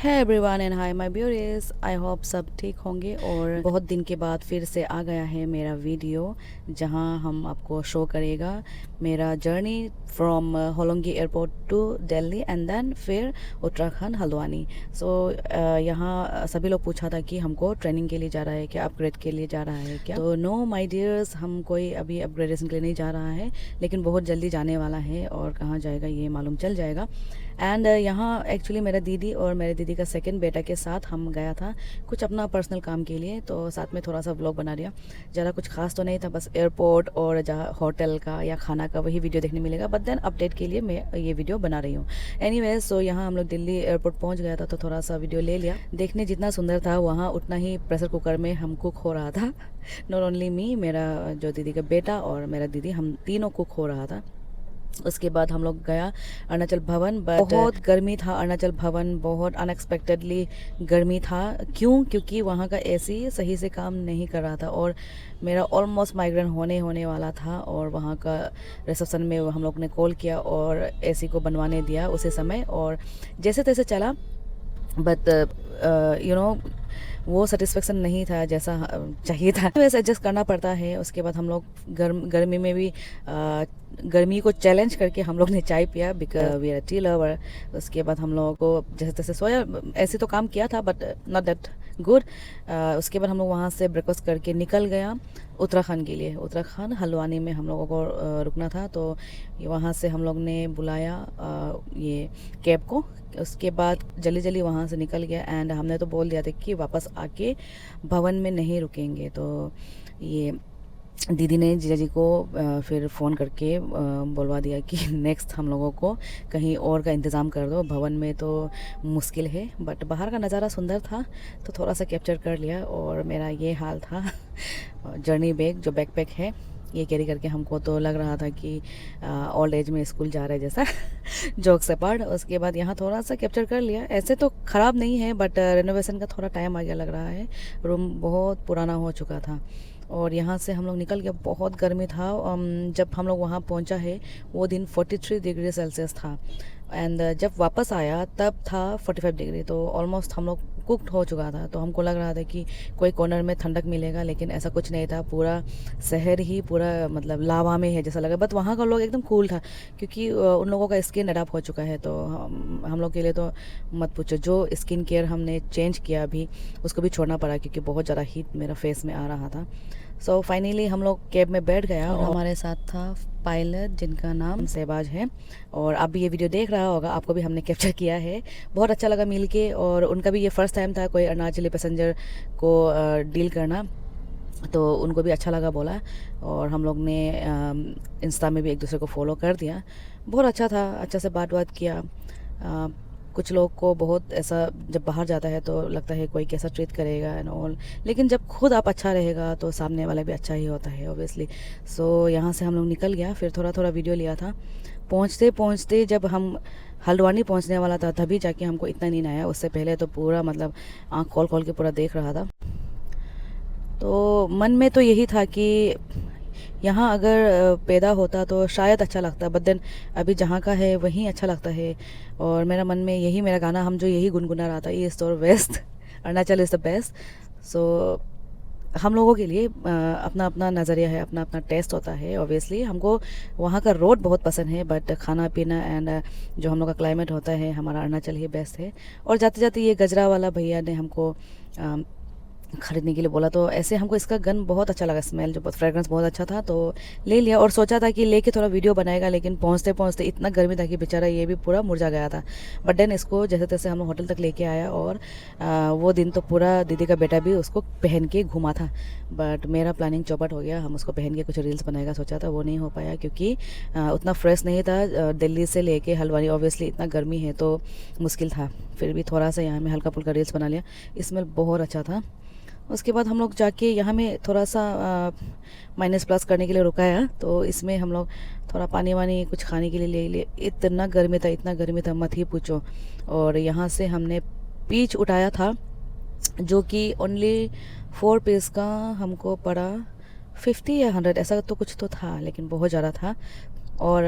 है everyone and hi my beauties. I hope सब ठीक होंगे। और बहुत दिन के बाद फिर से आ गया है मेरा वीडियो जहां हम आपको शो करेगा मेरा journey from Hollongi airport to Delhi and then फिर उत्तराखंड हल्द्वानी। सो यहाँ सभी लोग पूछा था कि हमको ट्रेनिंग के लिए जा रहा है क्या, अपग्रेड के लिए जा रहा है क्या। तो नो माय डियर्स, हम कोई अभी अपग्रेडेशन के लिए नहीं जा रहा है, लेकिन बहुत जल्दी जाने वाला है और कहाँ जाएगा ये मालूम चल जाएगा। एंड यहाँ एक्चुअली मेरा दीदी और मेरे दीदी का सेकंड बेटा के साथ हम गया था कुछ अपना पर्सनल काम के लिए, तो साथ में थोड़ा सा व्लॉग बना दिया। ज़्यादा कुछ खास तो नहीं था, बस एयरपोर्ट और जहाँ होटल का या खाना का वही वीडियो देखने मिलेगा, बट देन अपडेट के लिए मैं ये वीडियो बना रही हूँ। एनीवेज, सो यहाँ हम लोग दिल्ली एयरपोर्ट पहुँच गया था तो थोड़ा सा वीडियो ले लिया। देखने जितना सुंदर था वहाँ उतना ही प्रेशर कुकर में हम कुक हो रहा था। नॉट ओनली मी, मेरा जो दीदी का बेटा और मेरा दीदी, हम तीनों कुक हो रहा था। उसके बाद हम लोग गया अरुणाचल भवन, बट बहुत गर्मी था। अरुणाचल भवन बहुत अनएक्सपेक्टेडली गर्मी था। क्यों? क्योंकि वहाँ का एसी सही से काम नहीं कर रहा था और मेरा ऑलमोस्ट माइग्रेन होने वाला था। और वहाँ का रिसेप्शन में हम लोग ने कॉल किया और एसी को बनवाने दिया उसी समय, और जैसे तैसे चला। बट यू नो वो सेटिस्फेक्शन नहीं था जैसा चाहिए था, वैसे एडजस्ट करना पड़ता है। उसके बाद हम लोग गर्मी में भी गर्मी को चैलेंज करके हम लोग ने चाय पिया, because we are tea lover. उसके बाद हम लोगों को जैसे तैसे सोया, ऐसे तो काम किया था बट नॉट दैट गुड। उसके बाद हम लोग वहाँ से ब्रेकफास्ट करके निकल गया उत्तराखंड के लिए। उत्तराखंड हल्द्वानी में हम लोगों को रुकना था, तो वहाँ से हम लोग ने बुलाया ये कैब को। उसके बाद जल्दी जल्दी वहाँ से निकल गया एंड हमने तो बोल दिया था कि वापस आके भवन में नहीं रुकेंगे। तो ये दीदी ने जीजा जी को फिर फ़ोन करके बोलवा दिया कि नेक्स्ट हम लोगों को कहीं और का इंतज़ाम कर दो, भवन में तो मुश्किल है। बट बाहर का नज़ारा सुंदर था तो थोड़ा सा कैप्चर कर लिया। और मेरा ये हाल था जर्नी बैग जो बैकपैक है ये कैरी करके, हमको तो लग रहा था कि ओल्ड एज में स्कूल जा रहे जैसा जोक से पार्ट। उसके बाद यहाँ थोड़ा सा कैप्चर कर लिया। ऐसे तो ख़राब नहीं है बट रेनोवेशन का थोड़ा टाइम आ गया लग रहा है, रूम बहुत पुराना हो चुका था। और यहाँ से हम लोग निकल गया, बहुत गर्मी था। जब हम लोग वहाँ पहुँचा है वो दिन 43 डिग्री सेल्सियस था एंड जब वापस आया तब था 45 डिग्री। तो ऑलमोस्ट हम लोग कुक्ड हो चुका था। तो हमको लग रहा था कि कोई कॉर्नर में ठंडक मिलेगा, लेकिन ऐसा कुछ नहीं था। पूरा शहर ही पूरा मतलब लावा में है जैसा लगा। बट वहाँ का लोग एकदम कूल था क्योंकि उन लोगों का स्किन अडाप्ट हो चुका है। तो हम लोग के लिए तो मत पूछो, जो स्किन केयर हमने चेंज किया अभी उसको भी छोड़ना पड़ा क्योंकि बहुत ज़्यादा हीट मेरा फेस में आ रहा था। सो फाइनली हम लोग कैब में बैठ गया और हमारे साथ था पायलट जिनका नाम शहबाज है। और आप भी ये वीडियो देख रहा होगा, आपको भी हमने कैप्चर किया है। बहुत अच्छा लगा मिल के, और उनका भी ये फर्स्ट टाइम था कोई अरुणाचली पैसेंजर को डील करना, तो उनको भी अच्छा लगा बोला। और हम लोग ने इंस्टा में भी एक दूसरे को फॉलो कर दिया। बहुत अच्छा था, अच्छा से बात किया। कुछ लोग को बहुत ऐसा जब बाहर जाता है तो लगता है कोई कैसा ट्रीट करेगा एंड ऑल, लेकिन जब खुद आप अच्छा रहेगा तो सामने वाला भी अच्छा ही होता है ऑब्वियसली। सो यहाँ से हम लोग निकल गया, फिर थोड़ा थोड़ा वीडियो लिया था। पहुँचते पहुँचते जब हम हल्द्वानी पहुँचने वाला था तभी जाके हमको इतना नींद आया। उससे पहले तो पूरा मतलब आँख खोल खोल के पूरा देख रहा था। तो मन में तो यही था कि यहाँ अगर पैदा होता तो शायद अच्छा लगता, बट देन अभी जहाँ का है वहीं अच्छा लगता है। और मेरा मन में यही मेरा गाना हम जो यही गुनगुना रहा था, ईस्ट और west, Arunachal is the best. So हम लोगों के लिए अपना अपना नज़रिया है, अपना अपना टेस्ट होता है। ऑब्वियसली हमको वहाँ का रोड बहुत पसंद है, बट खाना पीना एंड जो हम लोग का क्लाइमेट होता है हमारा अरुणाचल ही बेस्ट है। और जाते जाते ये गजरा वाला भैया ने हमको खरीदने के लिए बोला, तो ऐसे हमको इसका गन बहुत अच्छा लगा, स्मेल जो फ्रेग्रेंस बहुत अच्छा था, तो ले लिया। और सोचा था कि लेके थोड़ा वीडियो बनाएगा, लेकिन पहुंचते पहुंचते इतना गर्मी था कि बेचारा ये भी पूरा मुरझा गया था। बट देन इसको जैसे तैसे हम लोग होटल तक लेके आया, और वो दिन तो पूरा दीदी का बेटा भी उसको पहन के घुमा था। बट मेरा प्लानिंग चौपट हो गया, हम उसको पहन के कुछ रील्स बनाएगा सोचा था, वो नहीं हो पाया क्योंकि उतना फ्रेश नहीं था। दिल्ली से लेके हल्द्वानी ऑब्वियसली इतना गर्मी है तो मुश्किल था। फिर भी थोड़ा सा यहाँ में हल्का फुल्का रील्स बना लिया, स्मेल बहुत अच्छा था। उसके बाद हम लोग जाके यहाँ में थोड़ा सा माइनस प्लस करने के लिए रुकाया, तो इसमें हम लोग थोड़ा पानी वानी कुछ खाने के लिए ले लिए। इतना गर्मी था, इतना गर्मी था मत ही पूछो। और यहाँ से हमने पीच उठाया था जो कि ओनली 4 पीस का हमको पड़ा 50 या 100 ऐसा तो कुछ तो था, लेकिन बहुत ज़्यादा था। और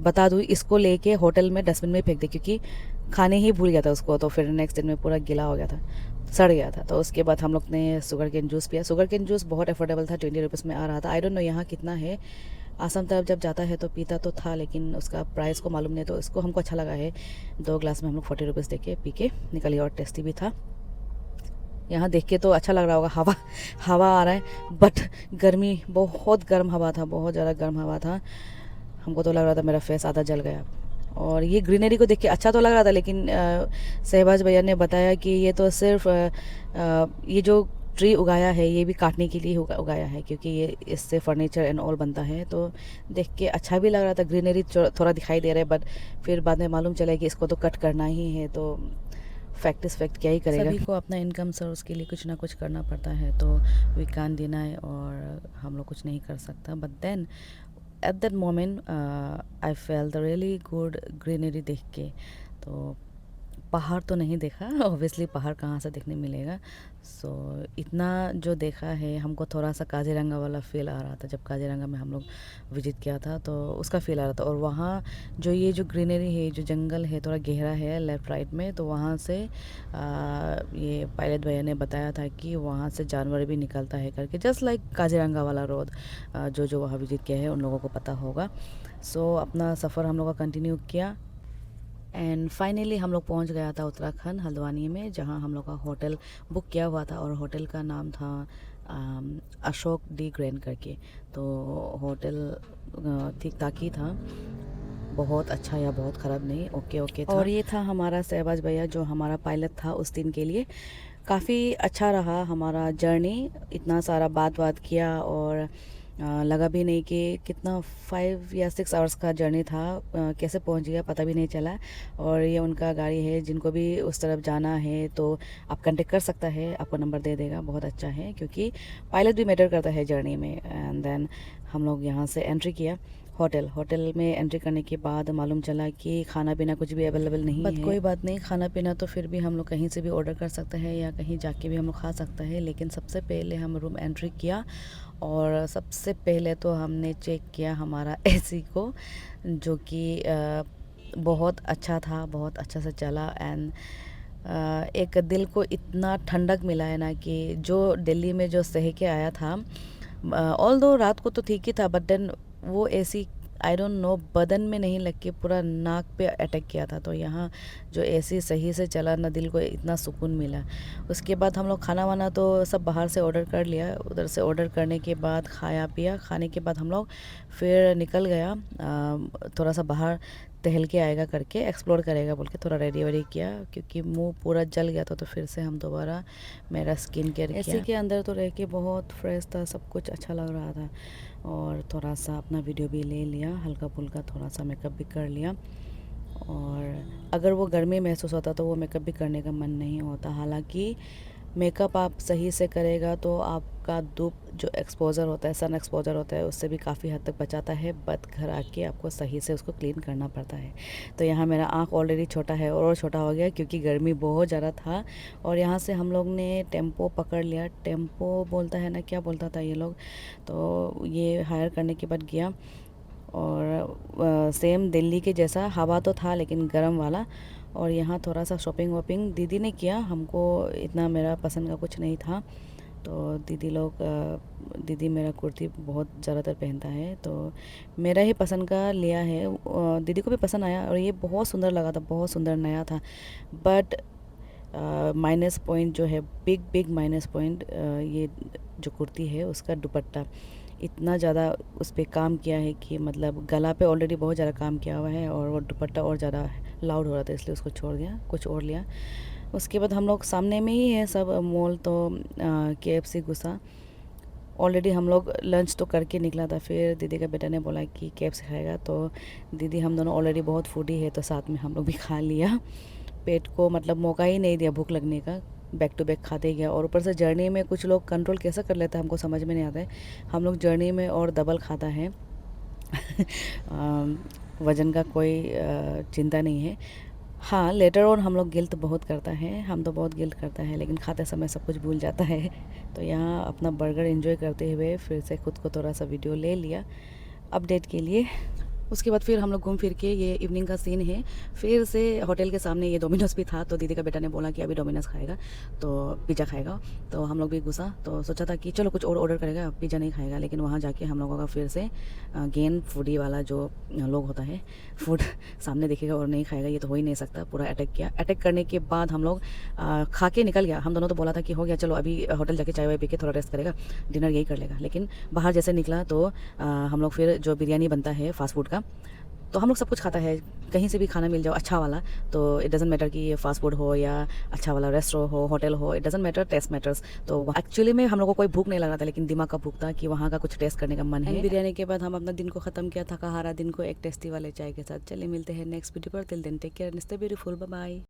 बता दूँ इसको लेके होटल में डस्टबिन में फेंक दे, क्योंकि खाने ही भूल गया था उसको, तो फिर नेक्स्ट दिन में पूरा गीला हो गया था, सड़ गया था। तो उसके बाद हम लोग ने शुगर केन जूस पिया। शुगर केन जूस बहुत अफोर्डेबल था, 20 रुपीज़ में आ रहा था। आई डोंट नो यहाँ कितना है। आसाम तरफ जब जाता है तो पीता तो था, लेकिन उसका प्राइस को मालूम नहीं, तो इसको हमको अच्छा लगा है। 2 ग्लास में हम लोग 40 रुपीज़ दे के पी के निकलिए, और टेस्टी भी था। यहाँ देख के तो अच्छा लग रहा होगा, हवा हवा आ रहा है, बट गर्मी, बहुत गर्म हवा था, बहुत ज़्यादा गर्म हवा था। हमको तो लग रहा था मेरा फेस आधा जल गया। और ये ग्रीनरी को देख के अच्छा तो लग रहा था, लेकिन शहबाज भैया ने बताया कि ये तो सिर्फ ये जो ट्री उगाया है ये भी काटने के लिए उगाया है, क्योंकि ये इससे फर्नीचर एंड ऑल बनता है। तो देख के अच्छा भी लग रहा था, ग्रीनरी थोड़ा दिखाई दे रहा है, बट फिर बाद में मालूम चला कि इसको तो कट करना ही है। तो फैक्ट इस फैक्ट, क्या ही करेगा। सभी को अपना इनकम सोर्स के लिए कुछ ना कुछ करना पड़ता है, तो वी कांट डिनाई, और हम लोग कुछ नहीं कर सकता। But then at that moment I fell the really good greenery देख के। तो पहाड़ तो नहीं देखा, ऑब्वियसली पहाड़ कहाँ से देखने मिलेगा। सो इतना जो देखा है, हमको थोड़ा सा काजीरंगा वाला फील आ रहा था। जब काजीरंगा में हम लोग विजिट किया था तो उसका फील आ रहा था। और वहाँ जो ये जो ग्रीनरी है, जो जंगल है, थोड़ा गहरा है लेफ़्ट राइट में, तो वहाँ से ये पायलट भैया ने बताया था कि वहाँ से जानवर भी निकलता है करके, जस्ट लाइक काजीरंगा वाला रोड। जो वहाँ विजिट किया है उन लोगों को पता होगा। सो अपना सफ़र हम लोग का कंटिन्यू किया, एंड फाइनली हम लोग पहुंच गया था उत्तराखंड हल्द्वानी में, जहां हम लोग का होटल बुक किया हुआ था। और होटल का नाम था अशोक डी ग्रैंड करके। तो होटल ठीक ठाक ही था, बहुत अच्छा या बहुत ख़राब नहीं, ओके ओके था। और ये था हमारा शहबाज भैया, जो हमारा पायलट था उस दिन के लिए। काफ़ी अच्छा रहा हमारा जर्नी, इतना सारा बात किया, और लगा भी नहीं कि कितना 5 या 6 आवर्स का जर्नी था। कैसे पहुंच गया पता भी नहीं चला। और ये उनका गाड़ी है, जिनको भी उस तरफ जाना है तो आप कांटेक्ट कर सकता है, आपको नंबर दे देगा। बहुत अच्छा है, क्योंकि पायलट भी मैटर करता है जर्नी में। एंड देन हम लोग यहाँ से एंट्री किया होटल में। एंट्री करने के बाद मालूम चला कि खाना पीना कुछ भी अवेलेबल नहीं है। कोई बात नहीं, खाना पीना तो फिर भी हम लोग कहीं से भी ऑर्डर कर सकते हैं, या कहीं जाके भी हम लोग खा सकते हैं। लेकिन सबसे पहले हम रूम एंट्री किया, और सबसे पहले तो हमने चेक किया हमारा एसी को, जो कि बहुत अच्छा था, बहुत अच्छा से चला। एंड एक दिल को इतना ठंडक मिला है ना, कि जो दिल्ली में जो सह के आया था, ऑल दो रात को तो ठीक ही था, बट देन वो एसी आई डोंट नो बदन में नहीं लग के पूरा नाक पे अटैक किया था। तो यहाँ जो एसी सही से चला ना, दिल को इतना सुकून मिला। उसके बाद हम लोग खाना वाना तो सब बाहर से ऑर्डर कर लिया। उधर से ऑर्डर करने के बाद खाया पिया, खाने के बाद हम लोग फिर निकल गया, थोड़ा सा बाहर टहल के आएगा करके, एक्सप्लोर करेगा बोल के थोड़ा रेडी वेडी किया, क्योंकि मुंह पूरा जल गया था। तो फिर से हम दोबारा मेरा स्किन केयर किया। एसी के अंदर तो रह के बहुत फ्रेश था, सब कुछ अच्छा लग रहा था। और थोड़ा सा अपना वीडियो भी ले लिया, हल्का फुल्का थोड़ा सा मेकअप भी कर लिया। और अगर वो गर्मी महसूस होता तो वो मेकअप भी करने का मन नहीं होता। हालांकि मेकअप आप सही से करेगा तो आपका धूप जो एक्सपोज़र होता है, सन एक्सपोज़र होता है, उससे भी काफ़ी हद तक बचाता है। बट घर आके आपको सही से उसको क्लीन करना पड़ता है। तो यहाँ मेरा आँख ऑलरेडी छोटा है, और छोटा हो गया, क्योंकि गर्मी बहुत ज़्यादा था। और यहाँ से हम लोग ने टेम्पो पकड़ लिया। टेम्पो बोलता है ना, क्या बोलता था ये लोग, तो ये हायर करने के बाद गया। और सेम दिल्ली के जैसा हवा तो था, लेकिन गर्म वाला। और यहाँ थोड़ा सा शॉपिंग वॉपिंग दीदी ने किया, हमको इतना मेरा पसंद का कुछ नहीं था। तो दीदी मेरा कुर्ती बहुत ज़्यादातर पहनता है, तो मेरा ही पसंद का लिया है। दीदी को भी पसंद आया, और ये बहुत सुंदर लगा था, बहुत सुंदर नया था। बट माइनस पॉइंट जो है, बिग माइनस पॉइंट, ये जो कुर्ती है उसका दुपट्टा इतना ज़्यादा उस पर काम किया है कि मतलब गला पे ऑलरेडी बहुत ज़्यादा काम किया हुआ है, और वो दुपट्टा और ज़्यादा लाउड हो रहा था, इसलिए उसको छोड़ दिया, कुछ और लिया। उसके बाद हम लोग सामने में ही है सब मॉल, तो KFC घुसा। ऑलरेडी हम लोग लंच तो करके निकला था। फिर दीदी का बेटा ने बोला कि KFC खाएगा, तो दीदी हम दोनों ऑलरेडी बहुत फूडी है, तो साथ में हम लोग भी खा लिया। पेट को मतलब मौका ही नहीं दिया भूख लगने का, बैक टू बैक खाते गया। और ऊपर से जर्नी में कुछ लोग कंट्रोल कैसे कर लेते हैं हमको समझ में नहीं आता है। हम लोग जर्नी में और डबल खाता है। वज़न का कोई चिंता नहीं है। हाँ, लेटर ऑन हम लोग गिल्ट बहुत करता है, हम तो बहुत गिल्ट करता है, लेकिन खाते समय सब कुछ भूल जाता है। तो यहाँ अपना बर्गर एंजॉय करते हुए फिर से खुद को थोड़ा सा वीडियो ले लिया अपडेट के लिए। उसके बाद फिर हम लोग घूम फिर के, ये इवनिंग का सीन है, फिर से होटल के सामने ये डोमिनोज भी था, तो दीदी का बेटा ने बोला कि अभी डोमिनोज खाएगा, तो पिज़्ज़ा खाएगा। तो हम लोग भी घुसा, तो सोचा था कि चलो कुछ और ऑर्डर करेगा, पिज़्ज़ा नहीं खाएगा। लेकिन वहाँ जाके हम लोगों का फिर से गेन फूडी वाला जो लोग होता है, फूड सामने देखेगा और नहीं खाएगा, ये तो हो ही नहीं सकता। पूरा अटैक किया। अटैक करने के बाद हम लोग खा के निकल गया। हम दोनों तो बोला था कि हो गया, चलो अभी होटल जाके चाय वाय पी के थोड़ा रेस्ट करेगा, डिनर यही कर लेगा। लेकिन बाहर जैसे निकला तो हम लोग फिर जो बिरयानी बनता है फास्ट फूड का, तो हम लोग सब कुछ खाता है, कहीं से भी खाना मिल जाओ अच्छा वाला, तो इट डज़न्ट मैटर कि ये फास्ट फूड हो या अच्छा वाला रेस्टोरेंट हो, होटल हो, it doesn't matter, taste matters. तो एक्चुअली में हम लोग को कोई भूख नहीं लग रहा था, लेकिन दिमाग का भूख था कि वहाँ का कुछ टेस्ट करने का मन है। बिरयानी के बाद हम अपना दिन को ख़त्म किया, थका हारा दिन को एक टेस्टी वाले चाय के साथ। चलिए मिलते हैं नेक्स्ट वीडियो पर, till then take care, stay beautiful, bye bye.